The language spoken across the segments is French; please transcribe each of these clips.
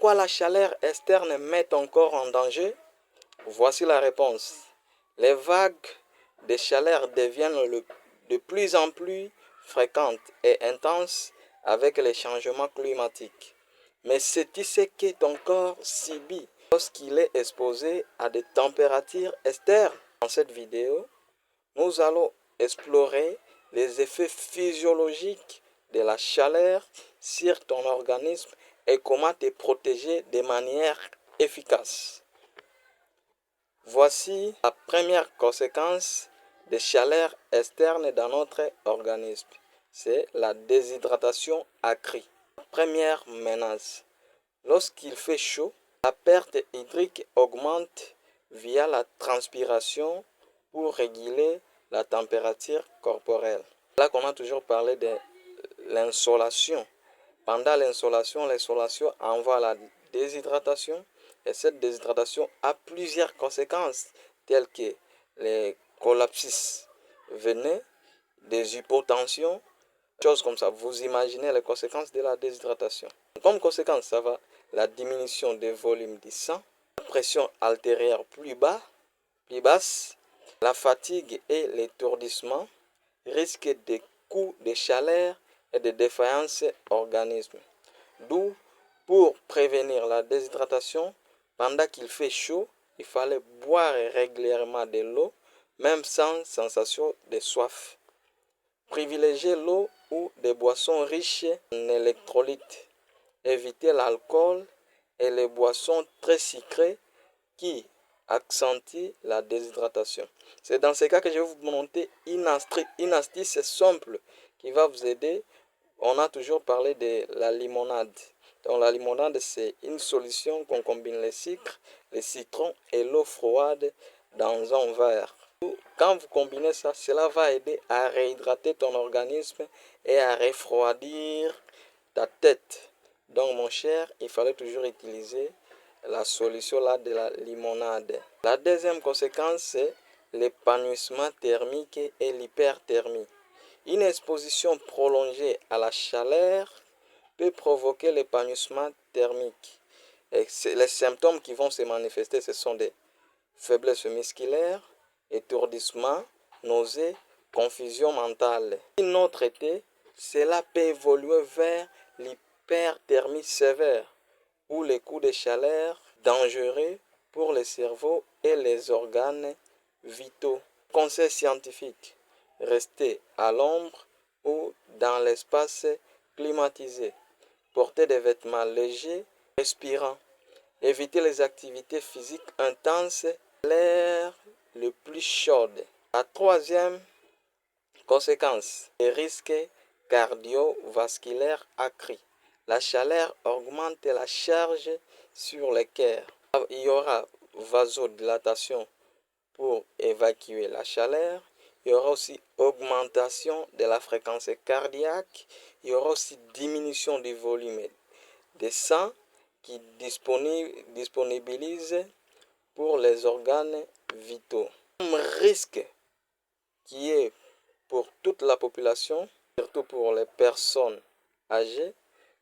Pourquoi la chaleur externe met ton corps en danger? Voici la réponse. Les vagues de chaleur deviennent de plus en plus fréquentes et intenses avec les changements climatiques. Mais sais-tu ce que ton corps subit lorsqu'il est exposé à des températures externes? Dans cette vidéo, nous allons explorer les effets physiologiques de la chaleur sur ton organisme et comment te protéger de manière efficace. Voici la première conséquence des chaleurs externes dans notre organisme. C'est la déshydratation accrue. Première menace. Lorsqu'il fait chaud, la perte hydrique augmente via la transpiration pour réguler la température corporelle. Là qu'on a toujours parlé de l'insolation. Pendant l'insolation envoie la déshydratation et cette déshydratation a plusieurs conséquences telles que les collapsus veineux, des hypotensions, choses comme ça. Vous imaginez les conséquences de la déshydratation. Comme conséquence, ça va la diminution des volumes du sang, la pression artérielle plus basse, la fatigue et l'étourdissement, risque de coups de chaleur et de défaillance organisme. D'où, pour prévenir la déshydratation, pendant qu'il fait chaud, il fallait boire régulièrement de l'eau, même sans sensation de soif. Privilégier l'eau ou des boissons riches en électrolytes. Éviter l'alcool et les boissons très sucrées qui accentuent la déshydratation. C'est dans ce cas que je vais vous montrer une astuce simple qui va vous aider. On a toujours parlé de la limonade. Donc la limonade, c'est une solution qu'on combine les sucres, les citrons et l'eau froide dans un verre. Quand vous combinez ça, cela va aider à réhydrater ton organisme et à refroidir ta tête. Donc mon cher, il fallait toujours utiliser la solution là de la limonade. La deuxième conséquence, c'est l'épanouissement thermique et l'hyperthermie. Une exposition prolongée à la chaleur peut provoquer l'épanouissement thermique. Et les symptômes qui vont se manifester, ce sont des faiblesses musculaires, étourdissement, nausées, confusion mentale. Si non traité, cela peut évoluer vers l'hyperthermie sévère ou les coups de chaleur dangereux pour le cerveau et les organes vitaux. Conseil scientifique. Restez à l'ombre ou dans l'espace climatisé. Portez des vêtements légers, respirants. Évitez les activités physiques intenses, l'air le plus chaud. La troisième conséquence, les risques cardiovasculaires accrus. La chaleur augmente la charge sur le cœur. Il y aura vasodilatation pour évacuer la chaleur. Il y aura aussi augmentation de la fréquence cardiaque. Il y aura aussi diminution du volume de sang qui disponibilise pour les organes vitaux. Un risque qui est pour toute la population, surtout pour les personnes âgées,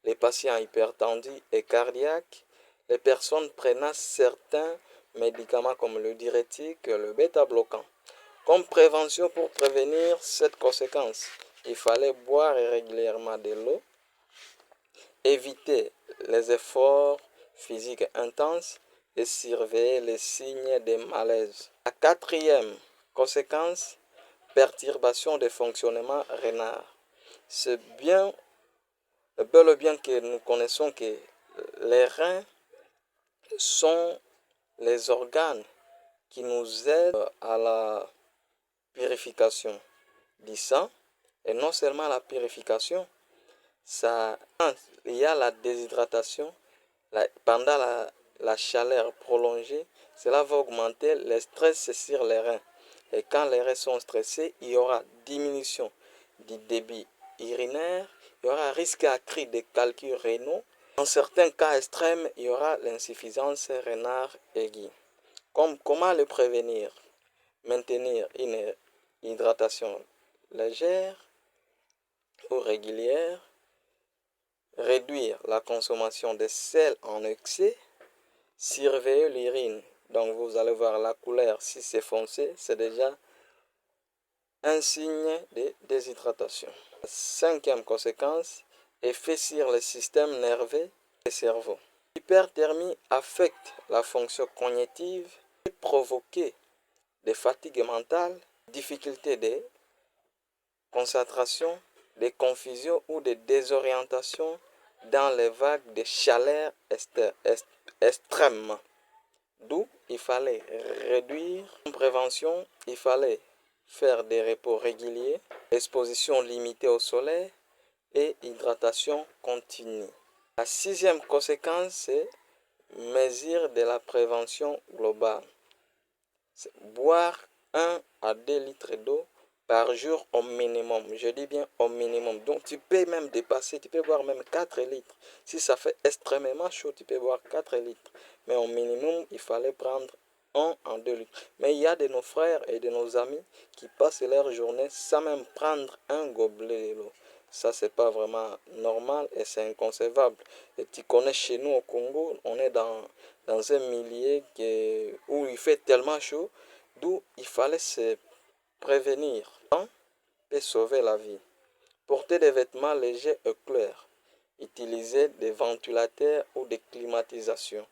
les patients hypertendus et cardiaques, les personnes prenant certains médicaments comme le diurétique, le bêta-bloquant. Comme prévention pour prévenir cette conséquence, il fallait boire régulièrement de l'eau, éviter les efforts physiques intenses et surveiller les signes de malaise. La quatrième conséquence, perturbation des fonctionnements rénal. C'est bel et bien que nous connaissons que les reins sont les organes qui nous aident à la purification du sang, et non seulement la purification, il y a la déshydratation pendant la chaleur prolongée, cela va augmenter le stress sur les reins. Et quand les reins sont stressés, il y aura diminution du débit urinaire, il y aura risque accru de calculs rénaux. Dans certains cas extrêmes, il y aura l'insuffisance rénale aiguë. Comment le prévenir? Maintenir une hydratation légère ou régulière, réduire la consommation de sel en excès, surveiller l'urine. Donc vous allez voir la couleur, si c'est foncé, c'est déjà un signe de déshydratation. Cinquième conséquence, effet sur le système nerveux et cerveau. L'hyperthermie affecte la fonction cognitive et provoque des fatigues mentales, difficultés de concentration, des confusions ou des désorientations dans les vagues de chaleur extrême. D'où il fallait réduire en prévention, il fallait faire des repos réguliers, exposition limitée au soleil et hydratation continue. La sixième conséquence, c'est mesure de la prévention globale. C'est boire 1 à 2 litres d'eau par jour au minimum. Je dis bien au minimum. Donc tu peux même dépasser, tu peux boire même 4 litres. Si ça fait extrêmement chaud, tu peux boire 4 litres. Mais au minimum, il fallait prendre 1 à 2 litres. Mais il y a de nos frères et de nos amis qui passent leur journée sans même prendre un gobelet d'eau. Ça, c'est pas vraiment normal et c'est inconcevable. Et tu connais, chez nous au Congo, on est dans un milieu où il fait tellement chaud, d'où il fallait se prévenir et sauver la vie. Porter des vêtements légers et clairs. Utiliser des ventilateurs ou des climatisations.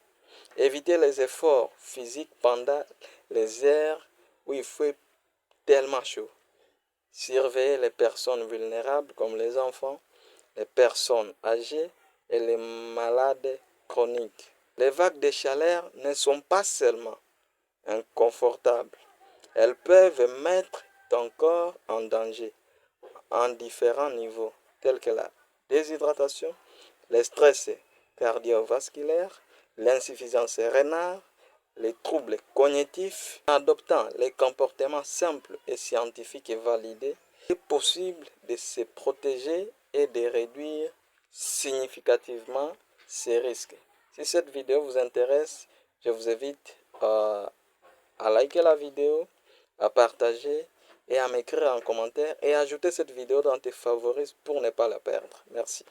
Éviter les efforts physiques pendant les heures où il fait tellement chaud. Surveiller les personnes vulnérables comme les enfants, les personnes âgées et les malades chroniques. Les vagues de chaleur ne sont pas seulement inconfortables, elles peuvent mettre ton corps en danger en différents niveaux, tels que la déshydratation, le stress cardiovasculaire, l'insuffisance rénale, les troubles cognitifs. En adoptant les comportements simples et scientifiques et validés, il est possible de se protéger et de réduire significativement ces risques. Si cette vidéo vous intéresse, je vous invite à liker la vidéo, à partager et à m'écrire en commentaire et à ajouter cette vidéo dans tes favoris pour ne pas la perdre. Merci.